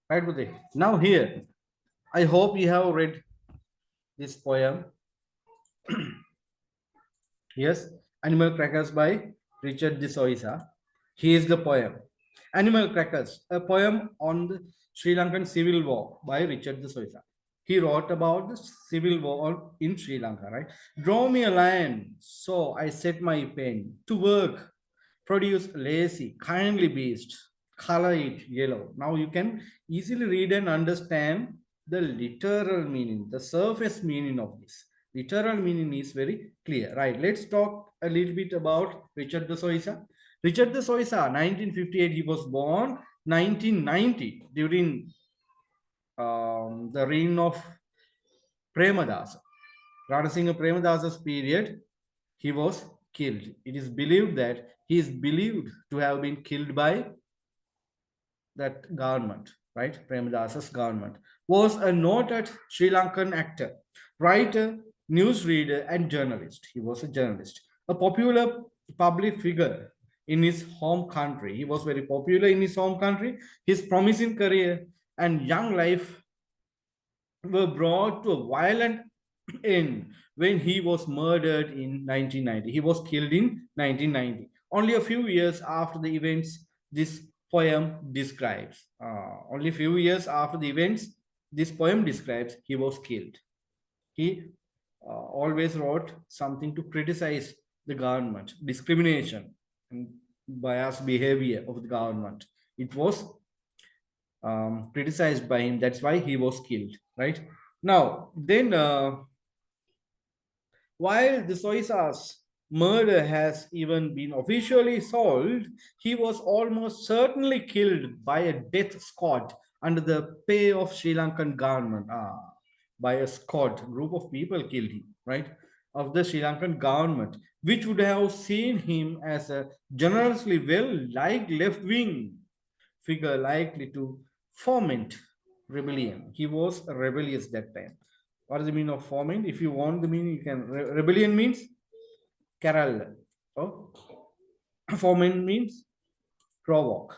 Right, Budhe? Now here, I hope you have read this poem. Yes, Animal Crackers by Richard de Soisa. He is the poem. Animal Crackers, a poem on the Sri Lankan Civil War by Richard de Soisa. He wrote about the civil war in Sri Lanka, right? Draw me a lion, so I set my pen to work, produce lazy, kindly beast, color it yellow. Now you can easily read and understand the literal meaning, the surface meaning of this. Literal meaning is very clear, right? Let's talk a little bit about Richard de Soisa. Richard de Soisa, 1958, he was born. 1990, during the reign of Premadasa, Ranasinghe Premadasa's period, he was killed. It is believed that he is believed to have been killed by that government, right? Premadasa's government. Was a noted Sri Lankan actor, writer, newsreader, and journalist. He was a journalist, a popular public figure in his home country. He was very popular in his home country. His promising career and young life were brought to a violent end when he was murdered in 1990. He was killed in 1990. Only a few years after the events this poem describes. Only a few years after the events this poem describes, he was killed. He always wrote something to criticize the government, discrimination, and biased behavior of the government. It was criticized by him. That's why he was killed, right? Now, then, while the Soisa's murder has even been officially solved, he was almost certainly killed by a death squad under the pay of Sri Lankan government. By a squad, group of people killed him, right? Of the Sri Lankan government, which would have seen him as a generously well-liked left-wing figure likely to foment rebellion. He was rebellious that time. What is the meaning of foment? If you want the meaning, you can. Rebellion means Kerala. Oh, foment means provoke.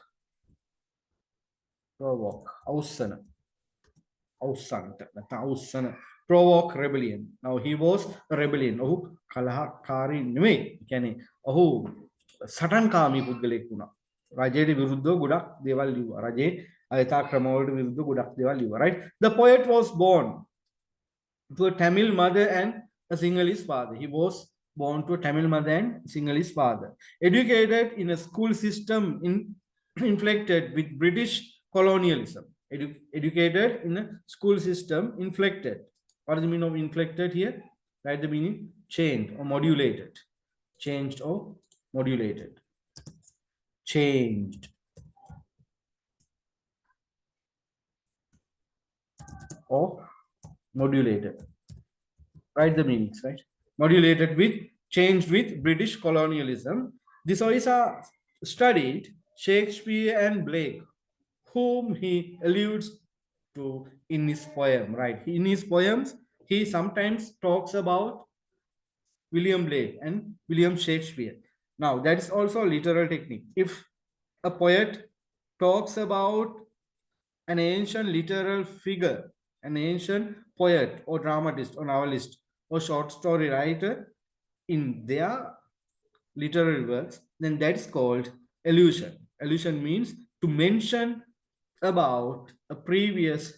Provoke. Ausana. Ausanta. Ausana. Provoke rebellion. Now he was a rebellion. Oh, Kalahakari නෙමෙයි. කියන්නේ ඔහු සටන්කාමී පුද්ගලෙක් වුණා. රජයට විරුද්ධව ගොඩක් දේවල් ලිව්වා. රජයේ අයථා ක්‍රමවලට විරුද්ධව ගොඩක් දේවල් ලිව්වා. Right? The poet was born to a Tamil mother and a Sinhalese father. He was born to a Tamil mother and Sinhalese father. Educated in a school system inflected with British colonialism. Educated in a school system inflected. What is the meaning of inflected here? Write the meaning changed or modulated. Changed or modulated. Changed or modulated. Write the meanings, right? Modulated with, changed with British colonialism. This Oisa studied Shakespeare and Blake, whom he alludes to in his poem, right? In his poems, he sometimes talks about William Blake and William Shakespeare. Now, that is also a literal technique. If a poet talks about an ancient literal figure, an ancient poet or dramatist or novelist or short story writer in their literary works, then that is called allusion. Allusion means to mention about a previous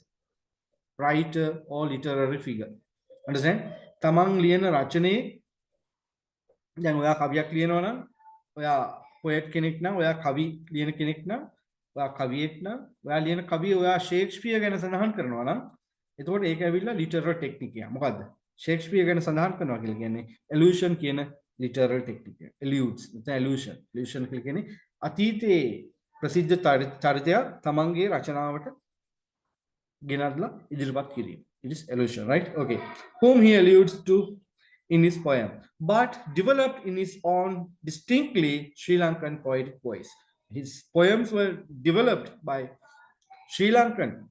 writer or literary figure. Understand? තමන් ලියන රචනයේ දැන් ඔයා කවියක් ලියනවා නම් ඔයා පොයට් කෙනෙක් නම් ඔයා කවි ලියන කෙනෙක් නම් ඔයා කවියෙක් නම් ඔයා ලියන කවිය ඔයා ෂේක්ස්පියර් ගැන සඳහන් කරනවා නම් එතකොට ඒක ඇවිල්ලා ලිටරල් ටෙක්නික් එක. මොකද්ද? ෂේක්ස්පියර් ගැන සඳහන් කරනවා කියලා කියන්නේ allusion කියන ලිටරල් ටෙක්නික් එක. Alludes. නැත්නම් allusion. Allusion කියලා කියන්නේ අතීතයේ ප්‍රසිද්ධ චරිතයක් තමන්ගේ රචනාවට ගෙනල්ලා ඉදිරිපත් කිරීම. It is allusion, right? Okay. Whom he alludes to in his poem, but developed in his own distinctly Sri Lankan poetic voice. His poems were developed by Sri Lankan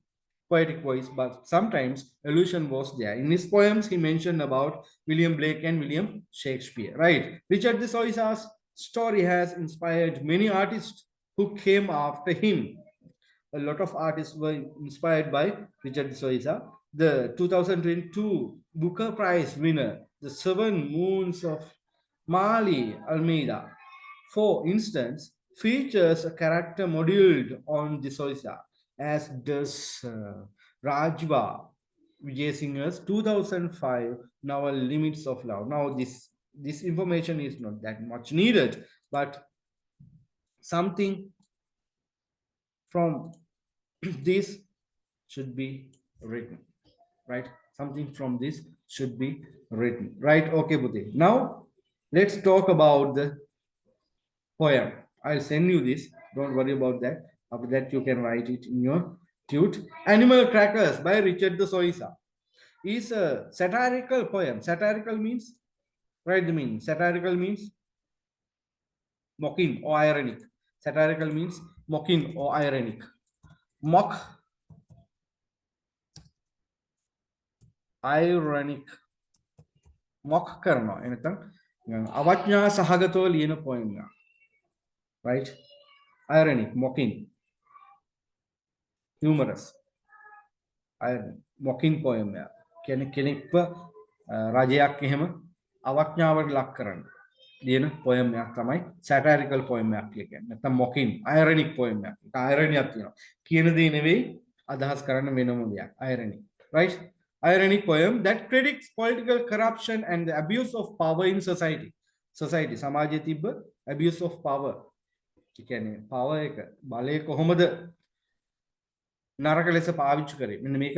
poetic voice, but sometimes allusion was there. In his poems, he mentioned about William Blake and William Shakespeare, right? Richard de Soisa's story has inspired many artists who came after him. A lot of artists were inspired by Richard de Souza. The 2022 Booker Prize winner, The Seven Moons of Mali Almeida, for instance, features a character modeled on de Souza, as does Rajva Vijay Singer's 2005 novel Limits of Love. Now, this information is not that much needed, but something from this should be written, right? Something from this should be written, right? Okay, Buddhi. Now, let's talk about the poem. I'll send you this. Don't worry about that. After that, you can write it in your tute. Animal Crackers by Richard de Souza is a satirical poem. Satirical means, right? The meaning. Satirical means mocking or ironic. Satirical means mocking or ironic. Mock, ironic. මොක් කරනවා එනතන් අවඥා සහගතව ලියන පොයිම් එක, right? Ironic, mocking, humorous, mocking poem එක කියන්නේ කෙනෙක්ව රජයක් එහෙම අවඥාවට ලක් කරන්න ලියන poem එකක් තමයි satirical poem එකක් කියන්නේ. නැත්නම් mocking, ironic poem එකක්. ඒක irony එකක් තියෙනවා. කියන දේ නෙවෙයි අදහස් කරන්න වෙනම දෙයක්. irony, right? Ironic poem that critiques political corruption and the abuse of power in society. Society, සමාජයේ තිබ්බ abuse of power. ඒ කියන්නේ power එක බලය කොහොමද නරක ලෙස පාවිච්චි කරේ. මෙන්න මේක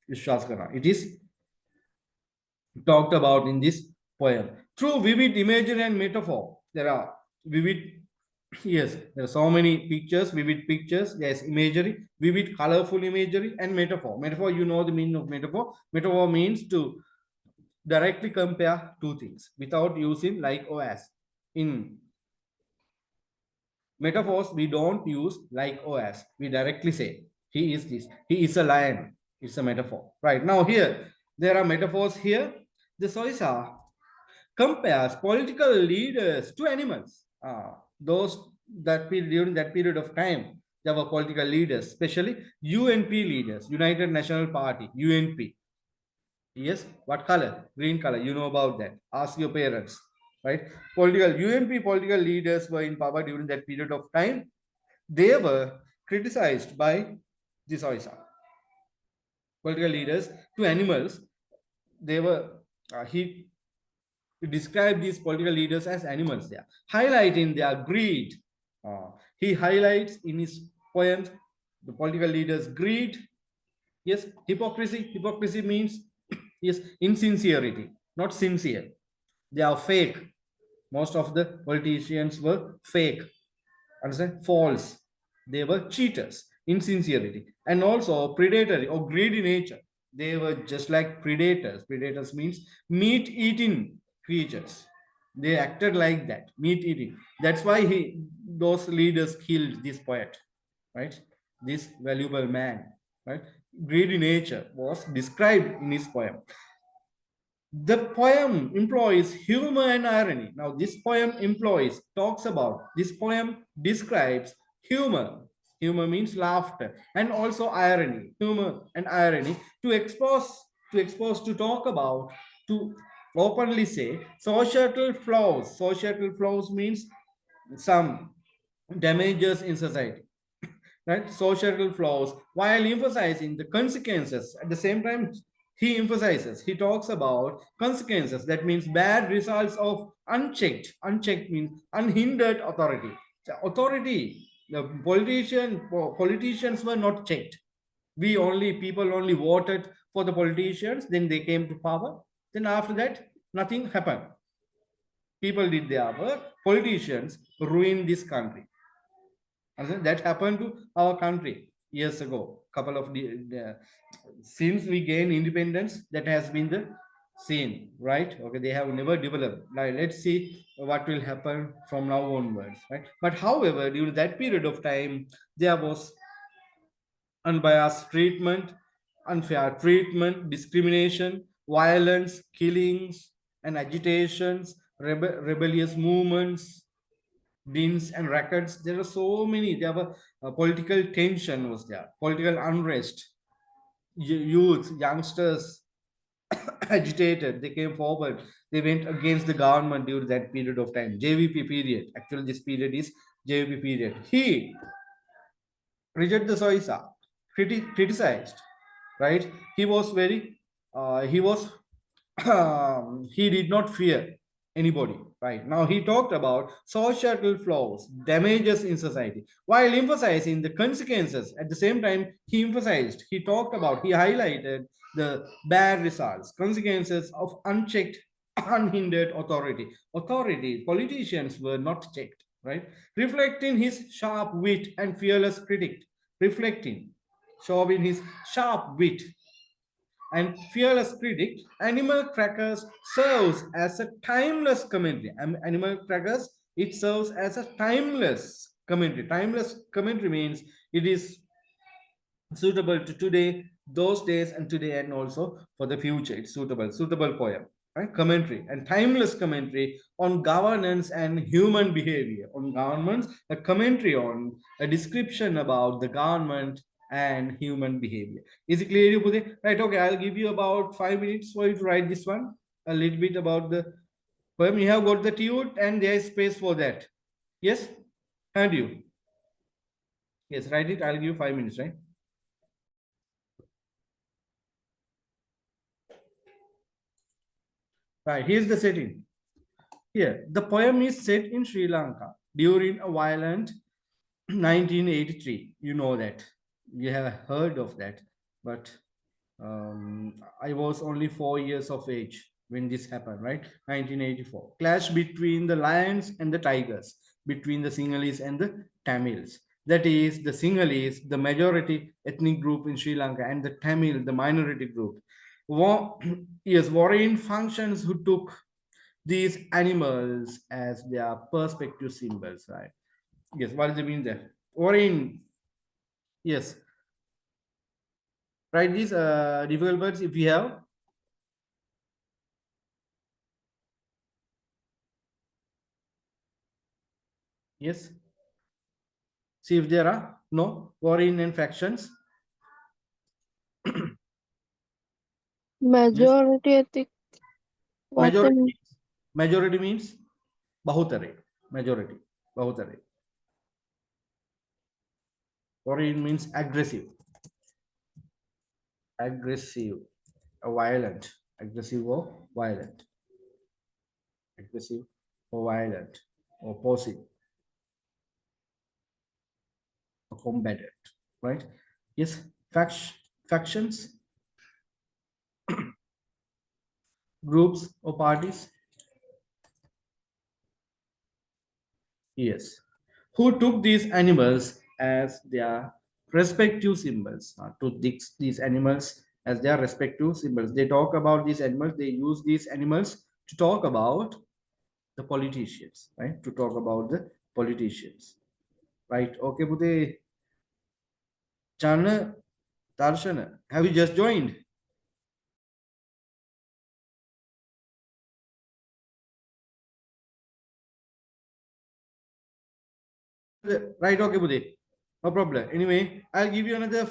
විශ්වාස කරනවා. It is talked about in this poem. Through vivid imagery and metaphor. There are vivid, yes, there are so many pictures, vivid pictures. There's imagery, vivid, colorful imagery, and metaphor. Metaphor, you know the meaning of metaphor. Metaphor means to directly compare two things without using like or as. In metaphors, we don't use like or as. We directly say, he is this, he is a lion. It's a metaphor. Right, now here, there are metaphors here. The Souza compares political leaders to animals. Those that during that period of time, there were political leaders, especially UNP leaders, United National Party, UNP. Yes, what color? Green color. You know about that. Ask your parents, right? UNP political leaders were in power during that period of time. They were criticized by the Souza. Political leaders to animals. They were he described these political leaders as animals there, highlighting their greed. He highlights in his poems the political leaders' greed. Yes, hypocrisy. Hypocrisy means, yes, insincerity, not sincere. They are fake. Most of the politicians were fake. Understand? False. They were cheaters, insincerity, and also predatory or greedy nature. They were just like predators. Predators means meat-eating creatures. They acted like that, meat-eating. That's why those leaders killed this poet, right? This valuable man, right? Greedy nature was described in his poem. The poem employs humor and irony. Now, this poem this poem describes humor. Humor means laughter, and also irony. Humor and irony to talk about, to openly say societal flaws. Societal flaws means some damages in society, right? Societal flaws, while emphasizing the consequences. At the same time, he talks about consequences. That means bad results of unchecked means unhindered authority. The politicians were not checked. People only voted for the politicians, then they came to power, then after that nothing happened. People did their work, politicians ruined this country. And that happened to our country years ago. Couple of since we gained independence, that has been the scene, right? Okay, they have never developed. Now let's see what will happen from now onwards, right? But however, during that period of time, there was unbiased treatment, unfair treatment, discrimination, violence, killings, and agitations, rebellious movements. dins and records. There are so many. There were political tension was there, political unrest. Youth, youngsters agitated. They came forward. They went against the government during that period of time. JVP period. Actually, this period is JVP period. He Richard the Soisa criticized, right? He was very, he was, he did not fear anybody, right? Now he talked about societal flaws, damages in society, while emphasizing the consequences. At the same time, he talked about, he highlighted the bad results, consequences of unchecked, unhindered authority. Authority, politicians were not checked, right? Reflecting his sharp wit and fearless critic, reflecting, showing his sharp wit and fearless critic, Animal Crackers serves as a timeless commentary. Animal Crackers, it serves as a timeless commentary. Timeless commentary means it is suitable to today, those days, and today, and also for the future. It's suitable poem, right? Commentary and timeless commentary on governance and human behavior. On governments, a commentary on a description about the government and human behavior. Is it clear, Pute? Right, okay, I'll give you about 5 minutes for you to write this one, a little bit about the poem. You have got the tune and there is space for that. Yes? And you? Yes, write it. I'll give you 5 minutes, right? Right, here's the setting. Here, the poem is set in Sri Lanka during a violent 1983. You know that. You have heard of that. But I was only 4 years of age when this happened, right? 1984. Clash between the lions and the tigers, between the Sinhalese and the Tamils. That is, the Sinhalese, the majority ethnic group in Sri Lanka, and the Tamil, the minority group. Yes, warring functions who took these animals as their perspective symbols, right? Yes, what does it mean there? Warring, yes. Write these difficult words if you have. Yes. See if there are no warring and factions. Yes. Majority ethic. What the Majority means bahutare. Majority. Bahutare. Warring means aggressive. Aggressive. Violent. Aggressive or violent. Aggressive or violent. Opposite. Or combatant. Right? Yes. Factions. Groups or parties. Yes. Who took these animals as their respective symbols? Took these animals as their respective symbols. They talk about these animals, they use these animals to talk about the politicians, right? To talk about the politicians. Right. Okay, Bude. Chana, Darshana, have you just joined? Right, okay, Bude. No problem. Anyway, I'll give you another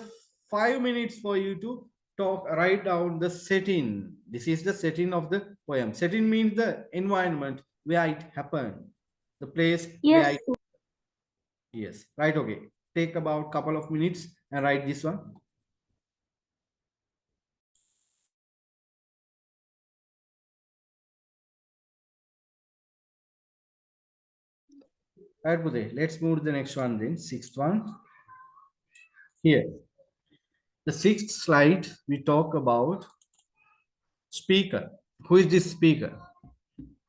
5 minutes for you to talk, write down the setting. This is the setting of the poem. Setting means the environment where it happened, the place where Yes. it, yes, right, okay. Take about couple of minutes and write this one. Right, Bude. Let's move to the next one then. Sixth one. Here. The sixth slide, we talk about speaker. Who is this speaker?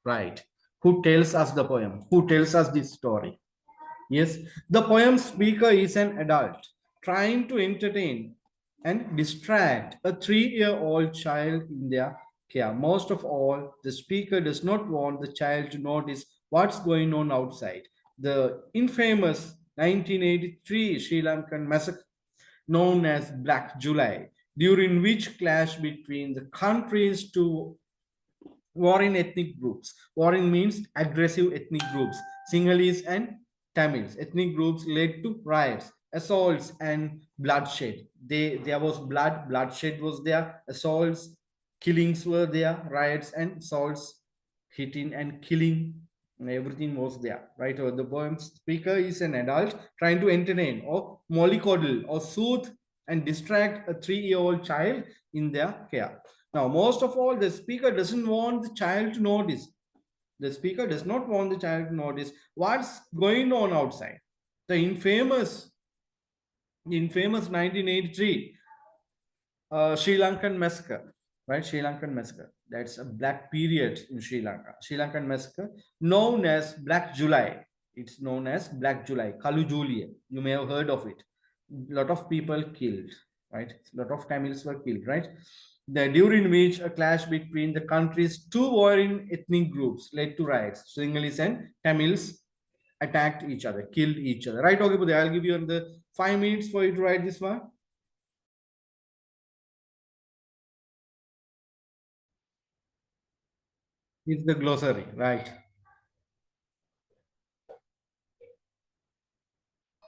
Right. Who tells us the poem? Who tells us this story? Yes, the poem speaker is an adult trying to entertain and distract a 3-year-old child in their care. Most of all, the speaker does not want the child to notice what's going on outside. The infamous 1983 Sri Lankan massacre, known as Black July, during which clash between the country's two warring ethnic groups. Warring means aggressive ethnic groups. Sinhalese and Tamils. Ethnic groups led to riots, assaults, and bloodshed. There was bloodshed was there, assaults, killings were there, riots and assaults, hitting and killing, and everything was there, right? Or the poem speaker is an adult trying to entertain or mollycoddle or soothe and distract a 3-year-old child in their care. Now, most of all, the speaker doesn't want the child to notice. The speaker does not want the child to notice what's going on outside. The infamous 1983 Sri Lankan massacre, right? Sri Lankan massacre. That's a black period in Sri Lanka. Sri Lankan massacre, known as Black July. It's known as Black July, Kalu Julia. You may have heard of it. A lot of people killed, right? A lot of Tamils were killed, right? During which a clash between the country's two warring ethnic groups led to riots. Sinhalese and Tamils attacked each other, killed each other. Right, okay, I'll give you the 5 minutes for you to write this one. It's the glossary, right?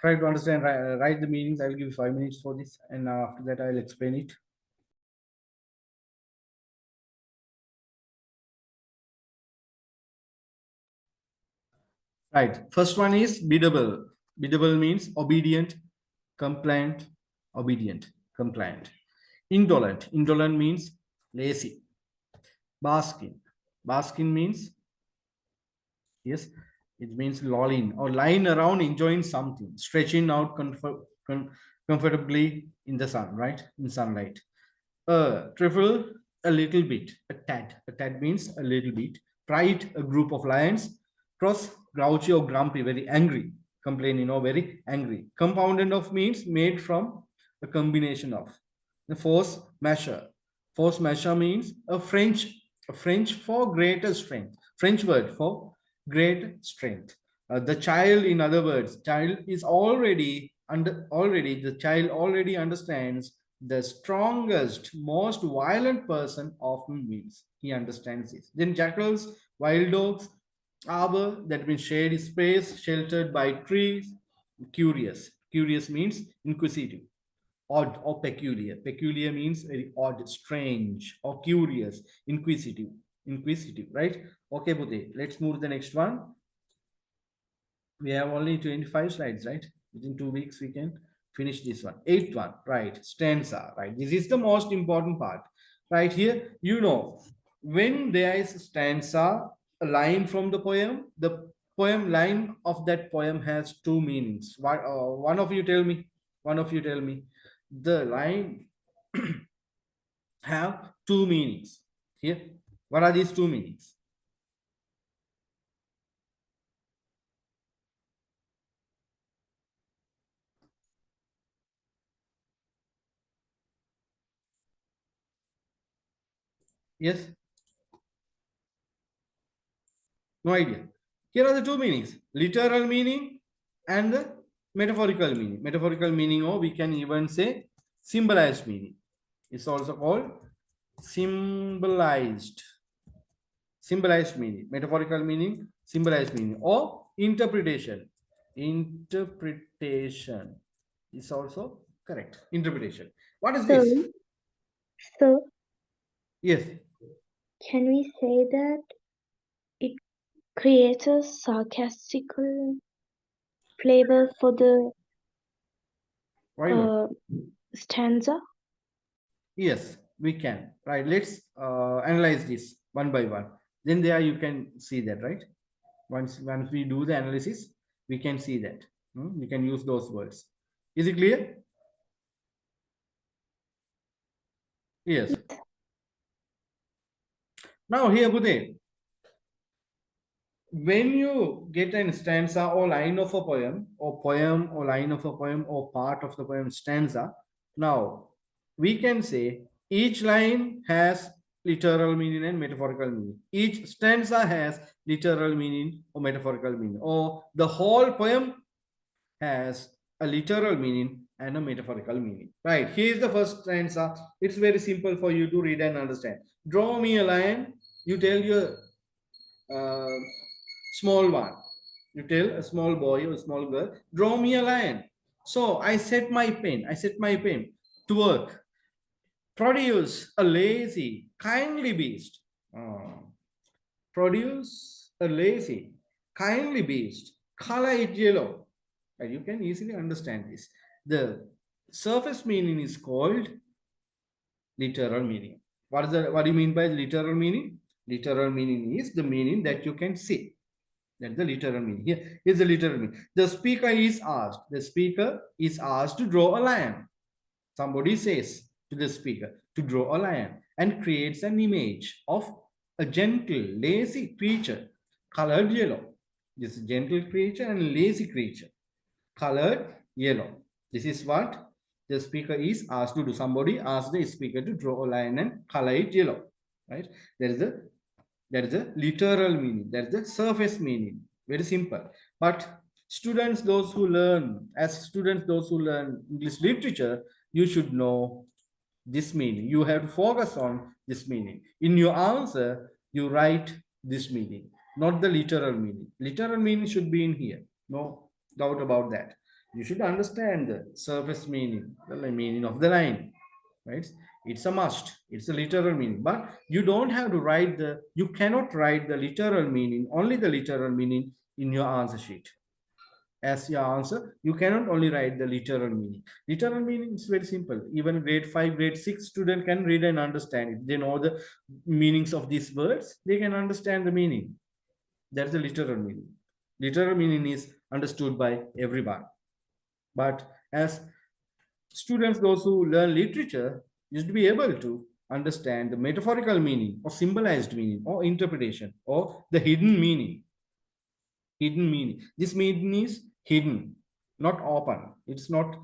Try to understand, write the meanings. I will give you 5 minutes for this, and after that, I'll explain it. Right. First one is biddable. Biddable means obedient, compliant, obedient, compliant. Indolent. Indolent means lazy. Basking. Basking means, yes, it means lolling or lying around enjoying something, stretching out comfortably in the sun, right? In sunlight. Trifle, a little bit. A tad. A tad means a little bit. Pride, a group of lions. Cross, grouchy or grumpy, very angry. Complaining or very angry. Compounded of means made from a combination of. The force measure. Force measure means a French for greater strength. French word for great strength. The child, in other words, child is already the child already understands the strongest, most violent person often wins. He understands this. Then jackals, wild dogs, arbor, that means shady space, sheltered by trees. Curious. Curious means inquisitive. Odd or peculiar. Peculiar means very odd, strange, or curious, inquisitive. Inquisitive, right? Okay, Budhe, let's move to the next one. We have only 25 slides, right? Within 2 weeks, we can finish this one. Eighth one, right? Stanza, right? This is the most important part. Right here, when there is a stanza, a line from the poem line of that poem has two meanings. One of you tell me. The line have two meanings. Here, what are these two meanings? Yes? No idea. Here are the two meanings, literal meaning and the metaphorical meaning. Metaphorical meaning, or we can even say symbolized meaning. It's also called symbolized meaning. Metaphorical meaning, symbolized meaning, or interpretation. Interpretation is also correct. Interpretation. What is this? So, Yes. can we say that it creates a sarcastical flavor for the Why not? stanza? Yes, we can. Right. Let's analyze this one by one. Then there you can see that, right? Once we do the analysis, we can see that. We can use those words. Is it clear? Yes. Now here, Budhe, when you get a stanza or line of a poem, or line of a poem, or part of the poem stanza, now we can say each line has literal meaning and metaphorical meaning. Each stanza has literal meaning or metaphorical meaning, or the whole poem has a literal meaning and a metaphorical meaning. Right, here is the first stanza. It's very simple for you to read and understand. Draw me a line. You tell your small one. You tell a small boy or a small girl, draw me a lion. So I set my pen to work. Produce a lazy, kindly beast. Produce a lazy, kindly beast. Color it yellow. And you can easily understand this. The surface meaning is called literal meaning. What do you mean by literal meaning? Literal meaning is the meaning that you can see. That's the literal meaning. Here is the literal meaning. The speaker is asked. The speaker is asked to draw a lion. Somebody says to the speaker to draw a lion and creates an image of a gentle, lazy creature colored yellow. This gentle creature and lazy creature colored yellow. This is what the speaker is asked to do. Somebody asked the speaker to draw a line and color it yellow. Right? There is a literal meaning. There is a surface meaning. Very simple. But students, those who learn English literature, you should know this meaning. You have to focus on this meaning. In your answer, you write this meaning, not the literal meaning. Literal meaning should be in here. No doubt about that. You should understand the surface meaning, the meaning of the line, right? It's a must. It's a literal meaning. But you don't have to you cannot write the literal meaning, only the literal meaning in your answer sheet as your answer. You cannot only write the literal meaning. Literal meaning is very simple. Even grade 5, grade 6 student can read and understand it. They know the meanings of these words. They can understand the meaning. That's the literal meaning. Literal meaning is understood by everyone. But as students, those who learn literature, used to be able to understand the metaphorical meaning or symbolized meaning or interpretation or the hidden meaning. Hidden meaning. This meaning is hidden, not open. It's not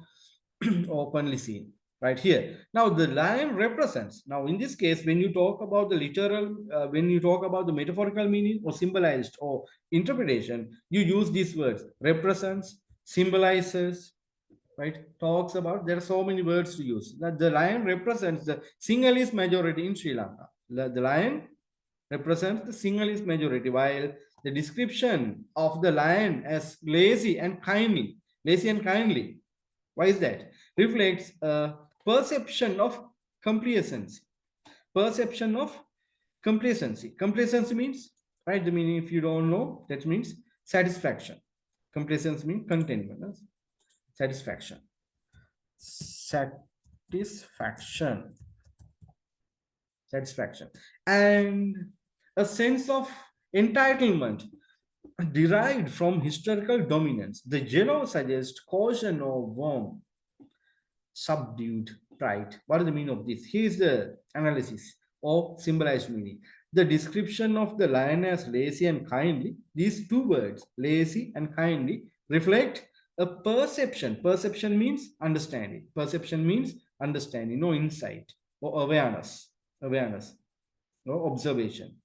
openly seen right here. Now the lion represents. Now in this case, when you talk about the literal, when you talk about the metaphorical meaning or symbolized or interpretation, you use these words: represents, symbolizes, right? Talks about. There are so many words to use. That the lion represents the Sinhalese majority in Sri Lanka. The lion represents the Sinhalese majority, while the description of the lion as lazy and kindly, why is that? Reflects a perception of complacency. Perception of complacency. Complacency means, right? The meaning, if you don't know, that means satisfaction. Complacency means contentment. Satisfaction. Satisfaction. And a sense of entitlement derived from historical dominance. The yellow suggests caution or warm, subdued pride. What is the meaning of this? Here is the analysis or symbolized meaning. The description of the lion as lazy and kindly, these two words, lazy and kindly, reflect a perception. Perception means understanding. Perception means understanding, no insight or awareness, no observation.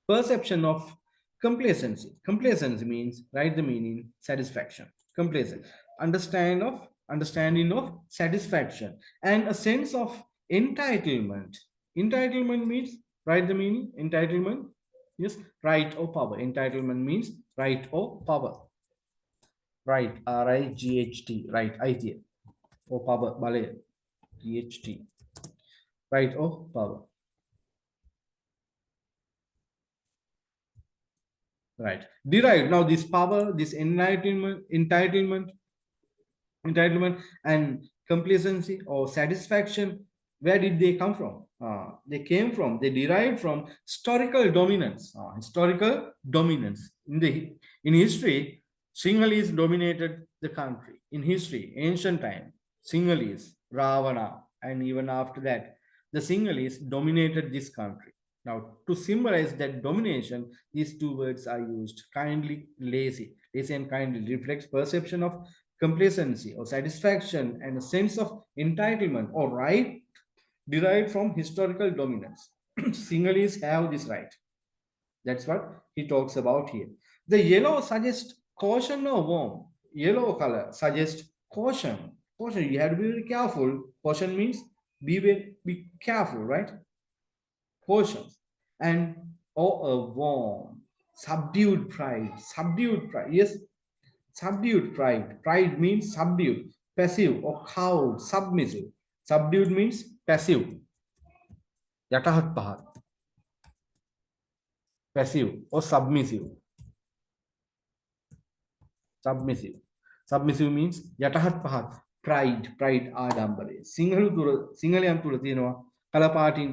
Perception of complacency. Complacency means, write the meaning, satisfaction. Complacent. Understanding of satisfaction and a sense of entitlement. Entitlement means, write the meaning, entitlement, yes, right or power. Entitlement means right or power. Right, R-I-G-H-T, right, idea or power, balaya, G-H-T, right or power. Right. Derived. Now, this power, this entitlement, and complacency or satisfaction, where did they come from? They derived from historical dominance. Historical dominance. In history, Sinhalese dominated the country. In history, ancient time, Sinhalese, Ravana, and even after that, the Sinhalese dominated this country. Now, to symbolize that domination, these two words are used: kindly, lazy. Lazy and kindly reflects perception of complacency or satisfaction and a sense of entitlement or right derived from historical dominance. Sinhalese have this right. That's what he talks about here. The yellow suggests caution or warm. Yellow color suggests caution. Caution, you have to be very careful. Caution means be careful, right? Caution and or a warm. Subdued pride. Subdued pride. Yes, subdued pride. Pride means subdued, passive or cowed, submissive. Subdued means passive. Yatahat pahat. Passive or submissive. Submissive. Submissive means yatahat pahat. Pride ආඩම්බරය. සිංහලයන් තුල තියෙනවා කල පාටින්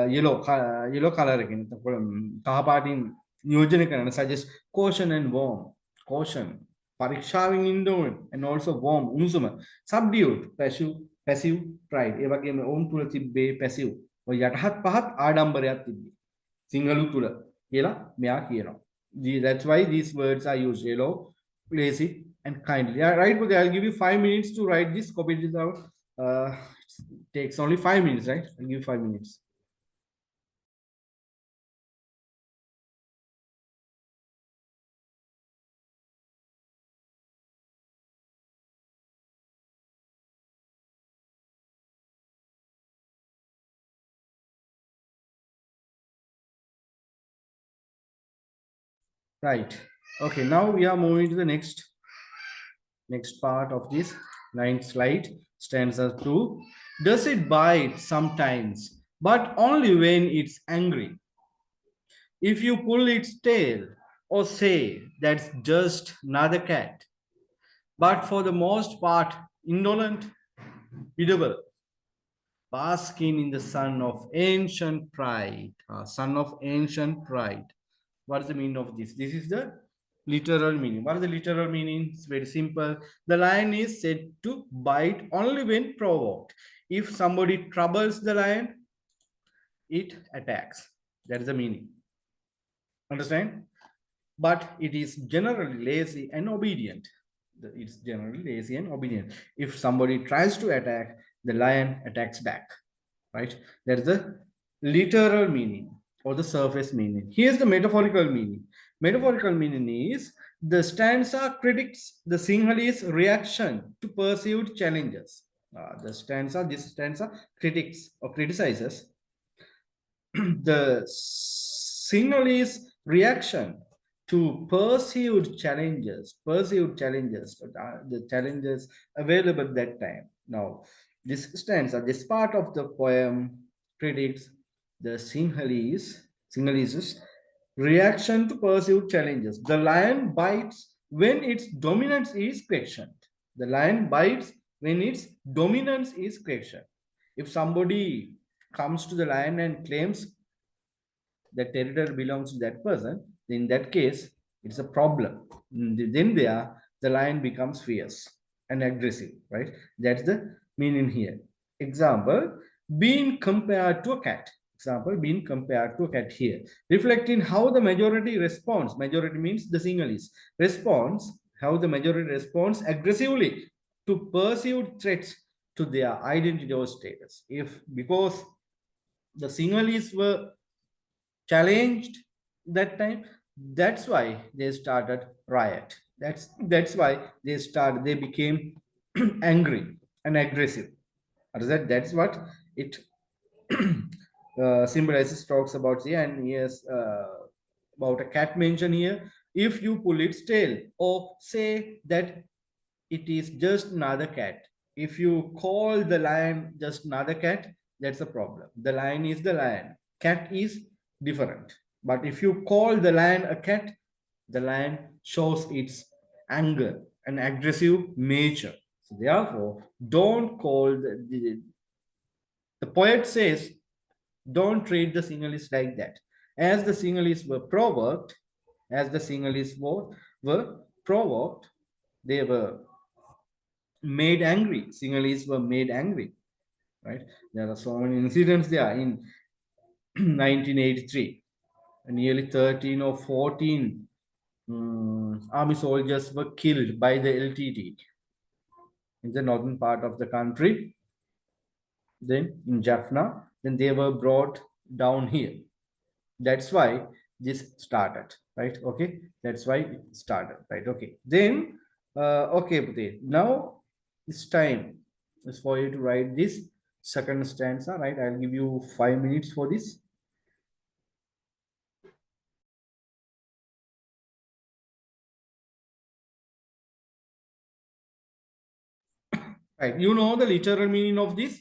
yellow color එකකින් කහ පාටින් නියෝජනය කරන suggest caution and warm. Caution. පරීක්ෂාවෙන් ඉන්න ඕන and also warm උණුසුම. Subdued passive pride. ඒ වගේම ඔවුන් තුල තිබ්බේ passive. ඔය යටහත් පහත් ආඩම්බරයක් තිබ්බේ. සිංහලු තුල කියලා මෙයා කියනවා. That's why these words are used. Yellow, lazy and kindly. Yeah, right, but I'll give you 5 minutes to write this. Copy this out. It takes only 5 minutes, right? I'll give you 5 minutes. Right. Okay, now we are moving to the next part of this 9th slide, stanza 2. Does it bite sometimes, but only when it's angry? If you pull its tail or say that's just another cat, but for the most part indolent, biddable, basking in the sun of ancient pride. Son of ancient pride. What is the meaning of this? This is the literal meaning. What is the literal meaning? It's very simple. The lion is said to bite only when provoked. If somebody troubles the lion, it attacks. That is the meaning. Understand? But it is generally lazy and obedient. It's generally lazy and obedient. If somebody tries to attack, the lion attacks back. Right? That is the literal meaning or the surface meaning. Here's the metaphorical meaning. Metaphorical meaning is the stanza critiques the Sinhalese reaction to perceived challenges. This stanza critiques or criticizes the Sinhalese reaction to perceived challenges, the challenges available at that time. Now, this stanza, this part of the poem predicts the Sinhalese reaction to perceived challenges. The lion bites when its dominance is questioned. The lion bites when its dominance is questioned. If somebody comes to the lion and claims that territory belongs to that person, in that case, it's a problem. Then the lion becomes fierce and aggressive, right? That's the meaning here. Example, being compared to a cat. Example, being compared to a cat here. Reflecting how the majority responds. Majority means the Sinhalese. How the majority responds aggressively to perceived threats to their identity or status. Because the Sinhalese were challenged that time, that's why they started riot. That's why they became angry and aggressive. That's what it symbolizes, talks about here. And here's about a cat mentioned here. If you pull its tail or say that it is just another cat, if you call the lion just another cat, that's a problem. The lion is the lion, cat is different. But if you call the lion a cat, the lion shows its anger and aggressive nature. So therefore, don't call the poet says, don't treat the Sinhalese like that. As the Sinhalese were provoked, they were made angry. Sinhalese were made angry, right? There are so many incidents there. In 1983, nearly 13 or 14 army soldiers were killed by the LTT in the northern part of the country. Then in Jaffna, then they were brought down here. That's why this started, right? Okay, that's why it started, right? Okay, then okay, now it's time for you to write this second stanza, right? I'll give you 5 minutes for this. Right. You know the literal meaning of this?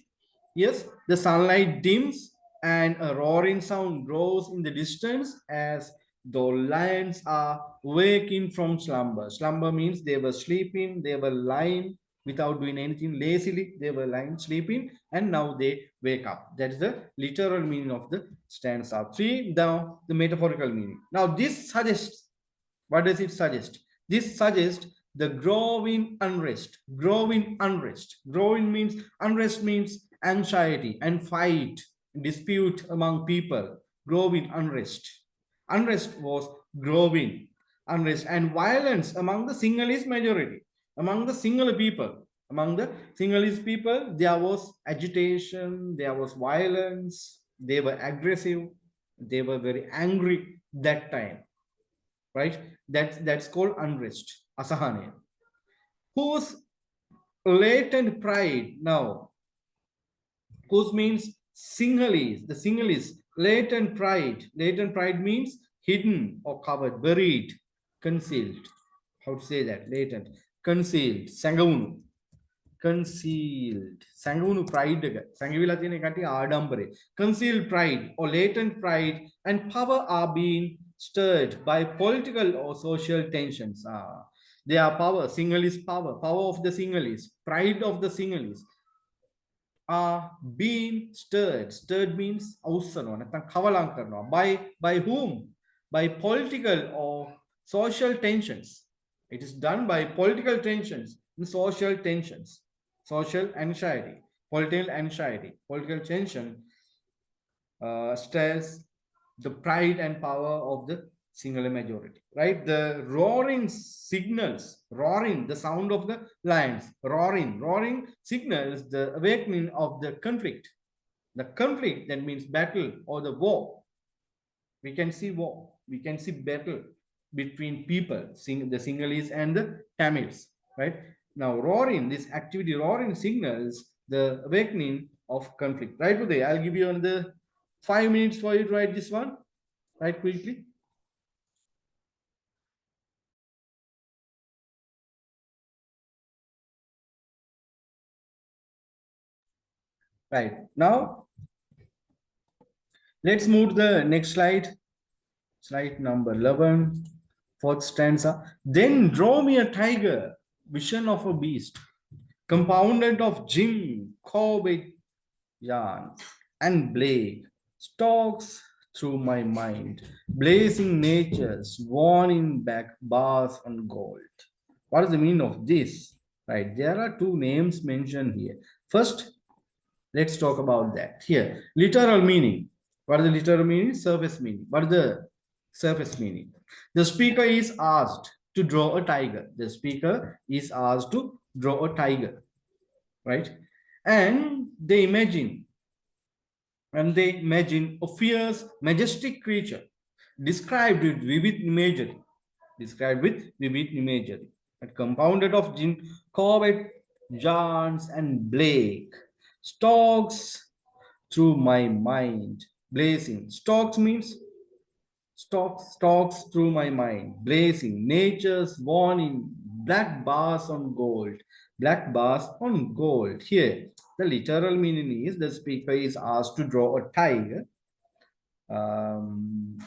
Yes, the sunlight dims and a roaring sound grows in the distance as though lions are waking from slumber. Slumber means they were sleeping, they were lying without doing anything lazily, they were lying, sleeping, and now they wake up. That is the literal meaning of the stanza. Three, now the metaphorical meaning. Now, this suggests, what does it suggest? This suggests the growing unrest. Growing unrest. Growing means unrest means anxiety and fight, dispute among people. Growing unrest. Unrest was growing unrest and violence among the Sinhalese majority, among the Sinhala people. Among the Sinhalese people, there was agitation, there was violence, they were aggressive, they were very angry that time, right? That's called unrest, asahane. Whose latent pride now? Whose means Sinhalese, the Sinhalese latent pride. Latent pride means hidden or covered, buried, concealed. How to say that? Latent, concealed, sangavunu. Concealed. Sangavunu pride. Sangavila thine kati adambare. Concealed pride or latent pride and power are being stirred by political or social tensions. They are power, Sinhalese power, power of the Sinhalese, pride of the Sinhalese are being stirred. Stirred means by whom? By political or social tensions. It is done by political tensions and social tensions, social anxiety, political tension stirs the pride and power of the single majority, right? The roaring signals, roaring, the sound of the lions, roaring signals the awakening of the conflict. The conflict, that means battle or the war. We can see war, we can see battle between people, the Sinhalese and the Tamils, right? Now, roaring, this activity, roaring signals the awakening of conflict. Right, today, I'll give you another 5 minutes for you to write this one, right, quickly. Right, now, let's move to the next slide. Slide number 11, fourth stanza. Then draw me a tiger, vision of a beast, compounded of Jim, Corbett, Jan, and Blake, stalks through my mind, blazing natures, warning back bars on gold. What is the meaning of this? Right, there are two names mentioned here. First, let's talk about that. Here, literal meaning. What is the literal meaning? Surface meaning. What is the surface meaning? The speaker is asked to draw a tiger. The speaker is asked to draw a tiger, right? And they imagine a fierce, majestic creature described with vivid imagery, and compounded of Jim Corbett, Johns, and Blake, stalks through my mind, blazing. Stalks means stalks through my mind, blazing. Nature's warning, black bars on gold, black bars on gold. Here, the literal meaning is the speaker is asked to draw a tiger,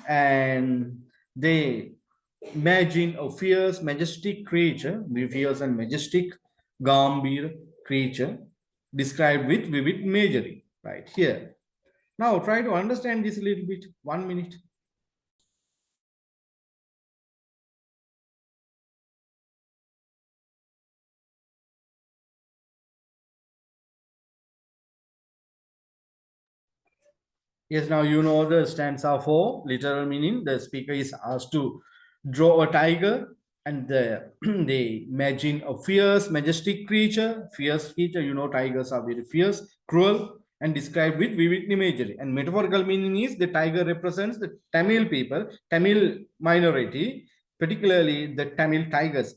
and they imagine a fierce, majestic creature, fierce and majestic, Gambhir creature, described with vivid imagery, right here. Now, try to understand this a little bit. 1 minute. Yes, now you know the stanza 4, literal meaning. The speaker is asked to draw a tiger, and they imagine a fierce, majestic creature. Fierce creature, you know, tigers are very fierce, cruel, and described with vivid imagery. And metaphorical meaning is the tiger represents the Tamil people, Tamil minority, particularly the Tamil tigers,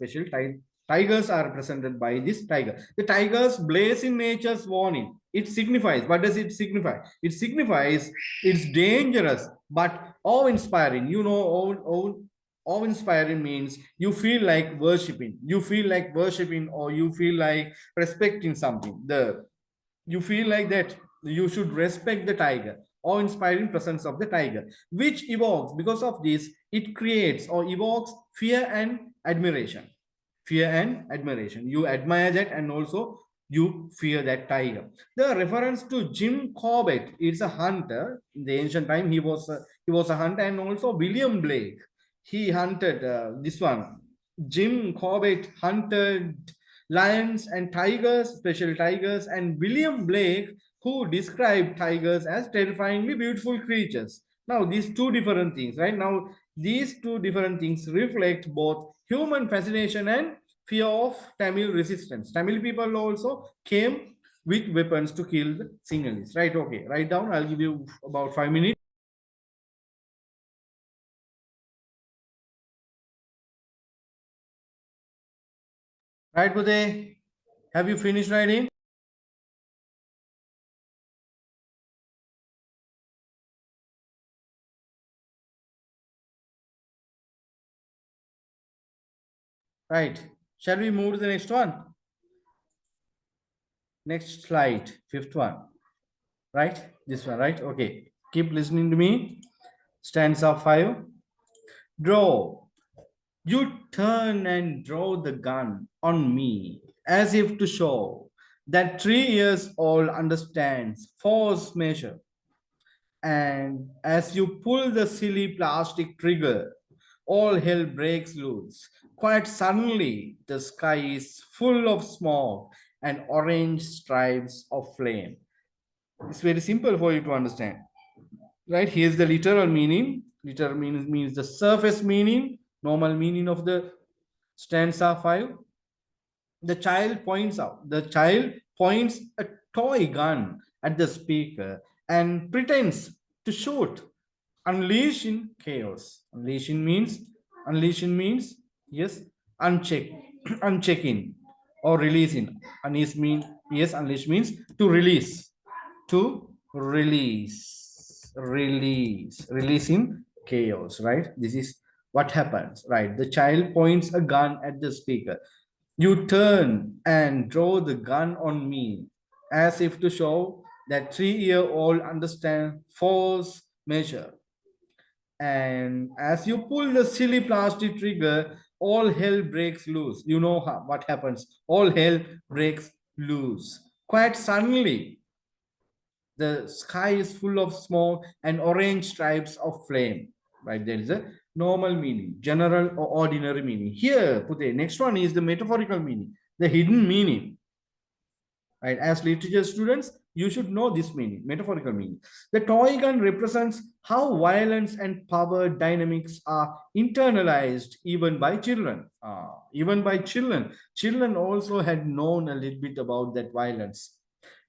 tigers are represented by this tiger. The tigers blaze in nature's warning. It signifies, what does it signify? It signifies it's dangerous but awe-inspiring. You know, Awe-inspiring means you feel like worshipping, or you feel like respecting something. You feel like that you should respect the tiger, or inspiring presence of the tiger, which evokes, because of this, it creates or evokes fear and admiration. You admire that, and also you fear that tiger. The reference to Jim Corbett, it's a hunter. In the ancient time, he was a hunter. And also William Blake, he hunted this one. Jim Corbett hunted lions and tigers, special tigers, and William Blake, who described tigers as terrifyingly beautiful creatures. Now, these two different things, right? Now, these two different things reflect both human fascination and fear of Tamil resistance. Tamil people also came with weapons to kill the Sinhalese, right? Okay, write down. I'll give you about 5 minutes. Right, Bude? Have you finished writing? Right. Shall we move to the next one? Next slide, fifth one. Right? This one, right? Okay. Keep listening to me. Stanza 5. Draw. You turn and draw the gun on me, as if to show that 3 years old understands force measure. And as you pull the silly plastic trigger, all hell breaks loose. Quite suddenly, the sky is full of smoke and orange stripes of flame. It's very simple for you to understand. Right? Here's the literal meaning. Literal means the surface meaning, normal meaning of the stanza 5. The child points a toy gun at the speaker and pretends to shoot, unleashing chaos. Unleashing means yes, uncheck, unchecking or releasing. Unleash means to release, releasing chaos, right? This is what happens, right? The child points a gun at the speaker. You turn and draw the gun on me, as if to show that 3-year-old understand force measure. And as you pull the silly plastic trigger, all hell breaks loose. You know what happens. All hell breaks loose. Quite suddenly, the sky is full of smoke and orange stripes of flame. Right? There is a normal meaning, general or ordinary meaning. Here, Pute, next one is the metaphorical meaning, the hidden meaning. Right? As literature students, you should know this meaning, metaphorical meaning. The toy gun represents how violence and power dynamics are internalized even by children. Even by children. Children also had known a little bit about that violence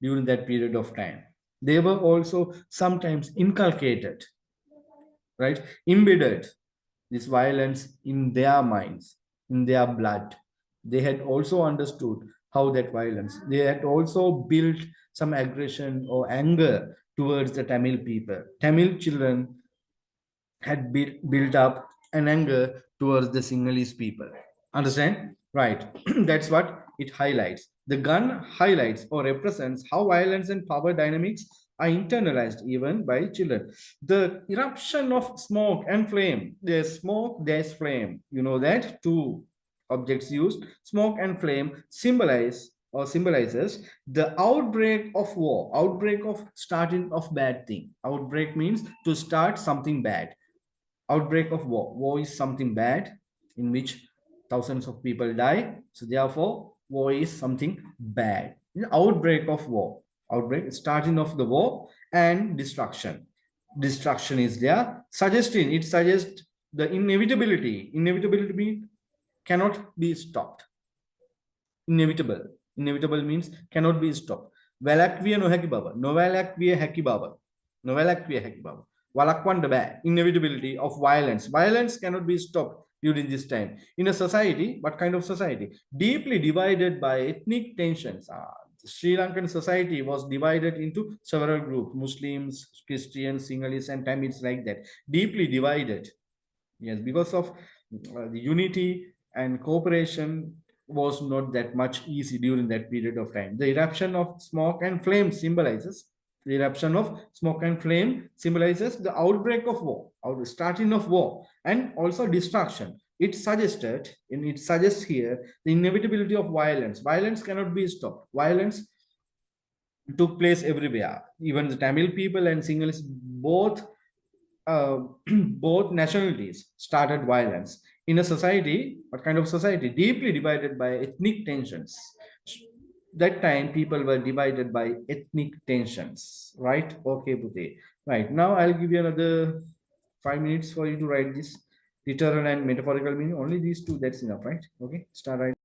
during that period of time. They were also sometimes inculcated, right? Embedded this violence in their minds, in their blood. They had also understood how that violence, they had also built some aggression or anger towards the Tamil people. Tamil children had built up an anger towards the Sinhalese people. Understand? Right. That's what it highlights. The gun highlights or represents how violence and power dynamics are internalized even by children. The eruption of smoke and flame. There's smoke, there's flame. You know that? Two objects used. Smoke and flame symbolizes the outbreak of war, outbreak of starting of bad thing. Outbreak means to start something bad. Outbreak of war. War is something bad in which thousands of people die. So therefore, war is something bad. Outbreak of war. Outbreak, starting of the war, and destruction. Destruction is there. It suggests the inevitability. Inevitability means cannot be stopped. Inevitable. Inevitable means cannot be stopped. Valakviya no haki baba. No valakviya haki baba. No valakviya haki baba. Walakwanda bad. Inevitability of violence. Violence cannot be stopped during this time. In a society, what kind of society? Deeply divided by ethnic tensions. Sri Lankan society was divided into several groups: Muslims, Christians, Sinhalese, and Tamils, like that. Deeply divided. Yes, because of the unity and cooperation was not that much easy during that period of time. The eruption of smoke and flame symbolizes the eruption of smoke and flame symbolizes the outbreak of war, or the starting of war, and also destruction. It suggested, and it suggests here, the inevitability of violence. Violence cannot be stopped. Violence took place everywhere. Even the Tamil people and Sinhalese both both nationalities started violence in a society. What kind of society? Deeply divided by ethnic tensions. That time people were divided by ethnic tensions, right? Okay, Pute. Right, now I'll give you another 5 minutes for you to write this literal and metaphorical meaning. Only these two, that's enough, right? Okay, start writing.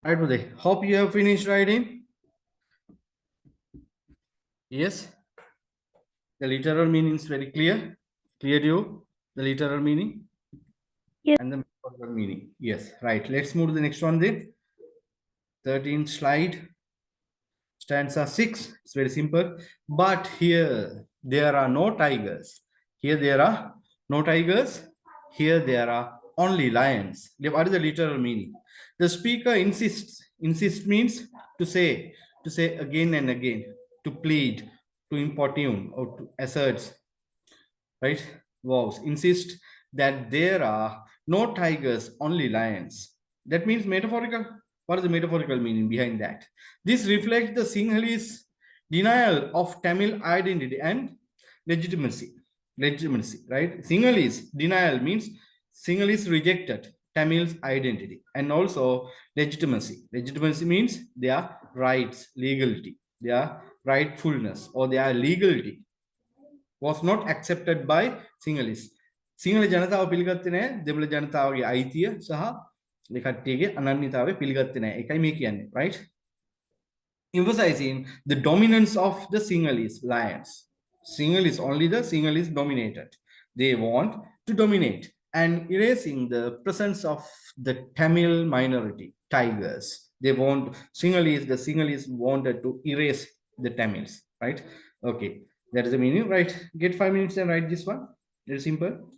Right, Pute. Hope you have finished writing. Yes, the literal meaning is very clear. Clear to you, the literal meaning? Yes. And the metaphorical meaning. Yes, right. Let's move to the next one then. 13th slide. Stanza 6. It's very simple. But here there are no tigers. Here there are no tigers. Here there are only lions. What is the literal meaning? The speaker insists. Insist means to say again and again, to plead, to importune, or to assert, right? Vows. Insist that there are no tigers, only lions. That means metaphorical. What is the metaphorical meaning behind that? This reflects the Sinhalese denial of Tamil identity and legitimacy. Legitimacy, right? Sinhalese denial means Sinhalese rejected Tamil's identity and also legitimacy. Legitimacy means their rights, legality, their rightfulness or their legality was not accepted by Sinhalese. Sinhala ජනතාව පිළිගත්තේ නැහැ දෙමළ ජනතාවගේ අයිතිය සහ මේ කට්ටියගේ අනන්‍යතාවය පිළිගත්තේ නැහැ. ඒකයි මේ කියන්නේ, right? Emphasizing the dominance of the Sinhalese lions. Sinhalese, only the Sinhalese dominated. They want to dominate and erasing the presence of the Tamil minority, tigers. They want the Sinhalese wanted to erase the Tamils, right? Okay, that is the meaning, right? Get 5 minutes and write this one. Very simple.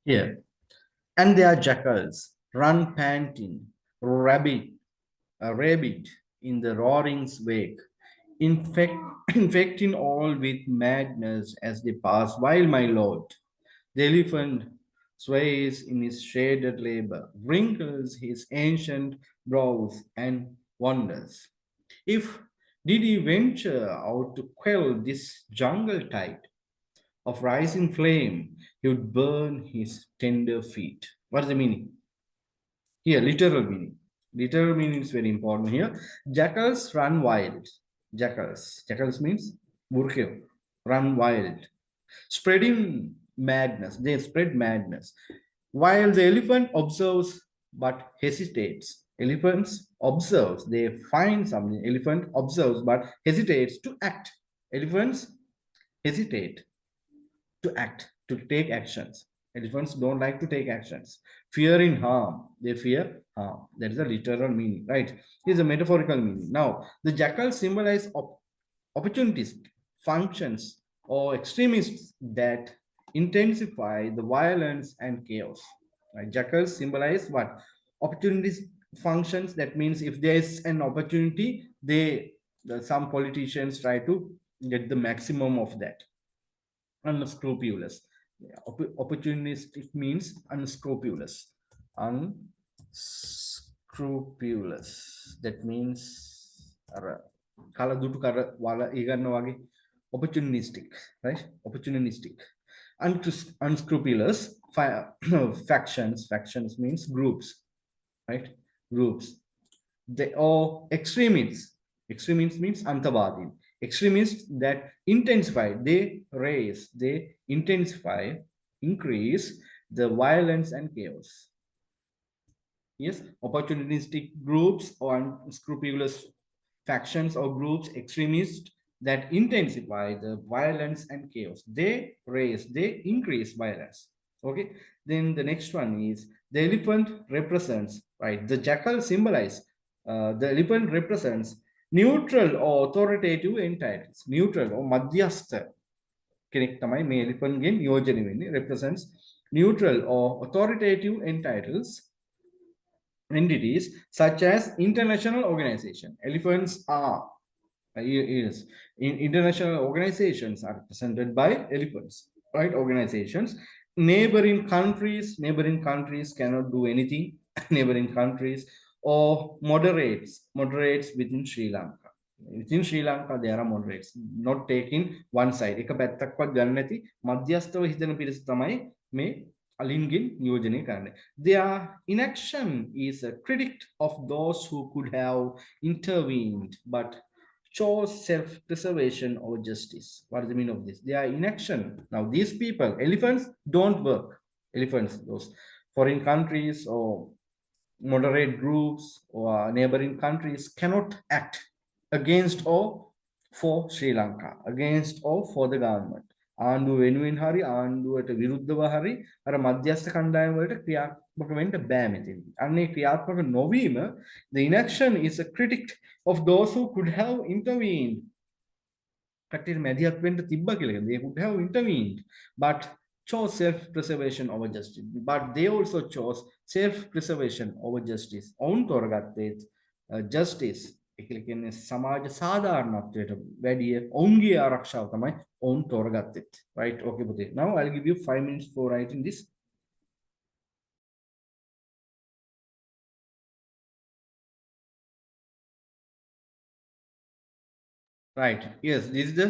Here. And their jackals run panting, rabid in the roaring's wake, infecting all with madness as they pass, while my lord, the elephant, sways in his shaded labor, wrinkles his ancient brows and wonders. If did he venture out to quell this jungle tide of rising flame, he would burn his tender feet. What is the meaning? Here, literal meaning. Literal meaning is very important here. Jackals run wild. Jackals. Jackals means burkeo. Run wild. Spreading madness. They spread madness. While the elephant observes but hesitates. Elephants observes. They find something. Elephant observes but hesitates to act. Elephants hesitate to act, to take actions. Elephants don't like to take actions. Fearing harm, they fear harm. That is the literal meaning, right? It is a metaphorical meaning. Now, the jackals symbolize opportunities, functions, or extremists that intensify the violence and chaos. Right? Jackals symbolize what? Opportunities, functions. That means if there is an opportunity, some politicians try to get the maximum of that. Unscrupulous. Opportunistic means unscrupulous. Unscrupulous. That means opportunistic, right? Opportunistic. Unscrupulous factions. Factions means groups, right? Groups. They or extremists. Extremists means antavadi. Extremists that intensify, they raise, they intensify, increase the violence and chaos. Yes, opportunistic groups or unscrupulous factions or groups, extremists that intensify the violence and chaos. They raise, they increase violence. Okay, then the next one is The elephant represents, right? The jackal symbolize, the elephant represents neutral or authoritative entities. Neutral or madhyastha කෙනෙක් තමයි මේ elephant ගෙන් නියෝජනය වෙන්නේ, represents neutral or authoritative entities such as international organization. Elephants are international organizations are represented by elephants, right? Organizations. Neighboring countries cannot do anything. Neighboring countries or moderates within Sri Lanka. Within Sri Lanka, there are moderates, not taking one side. එක පැත්තක්වත් ගන්න නැති මධ්‍යස්ථව හිතන පිරිස තමයි මේ අලින්ගෙන් නියෝජනය කරන්නේ. Their inaction is a critic of those who could have intervened but chose self-preservation or justice. What is the meaning of this? They are inaction. Now these people, elephants don't work. Elephants, those foreign countries or moderate groups or neighboring countries cannot act against or for Sri Lanka, against or for the government. ආණ්ඩුව වෙනුවෙන් හරි ආණ්ඩුවට විරුද්ධව හරි අර මධ්‍යස්ථ කණ්ඩායම් වලට ක්‍රියාත්මක වෙන්න බෑ මෙතනදී. අන්නේ ක්‍රියාත්මක නොවීම, the inaction is a critic of those who could have intervened. කට්ටියට මැදිහත් වෙන්න තිබ්බා කියලා. They could have intervened but chose self-preservation over justice. But they also chose self-preservation over justice. ඔවුන් තෝරගත්තේ justice. ඒ කියන්නේ සමාජ සාධාරණත්වයට වැඩිය ඔවුන්ගේ ආරක්ෂාව තමයි ඔවුන් තෝරගත්තේ. Right? Okay, පුතේ. Now I'll give you 5 minutes for writing this. Right. Yes, this is the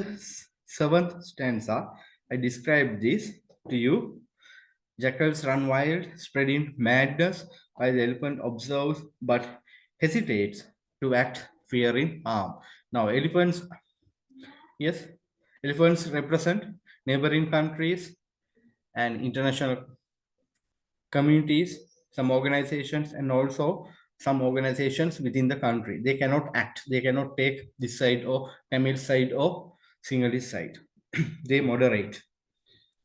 7th stanza. I described this to you. Jackals run wild, spreading madness, while the elephant observes but hesitates to act, fearing harm. Now, elephants represent neighboring countries and international communities, some organizations, and also some organizations within the country. They cannot act. They cannot take this side or Tamil side or Sinhalese side. They moderate,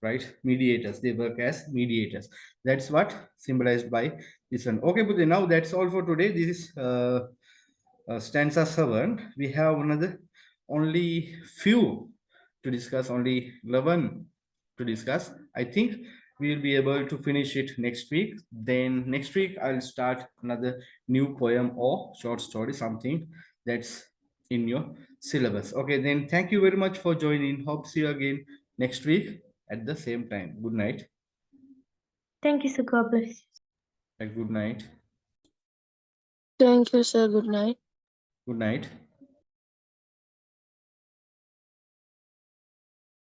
right? Mediators. They work as mediators. That's what symbolized by this one. Okay, but now that's all for today. This is stanza 7. We have another only few to discuss, only 11 to discuss. I think we'll be able to finish it next week. Then next week I'll start another new poem or short story, something that's in your syllabus. Okay, then thank you very much for joining. Hope to see you again next week at the same time. Good night. Thank you, sir. God bless. Good night. Thank you, sir. Good night. Good night.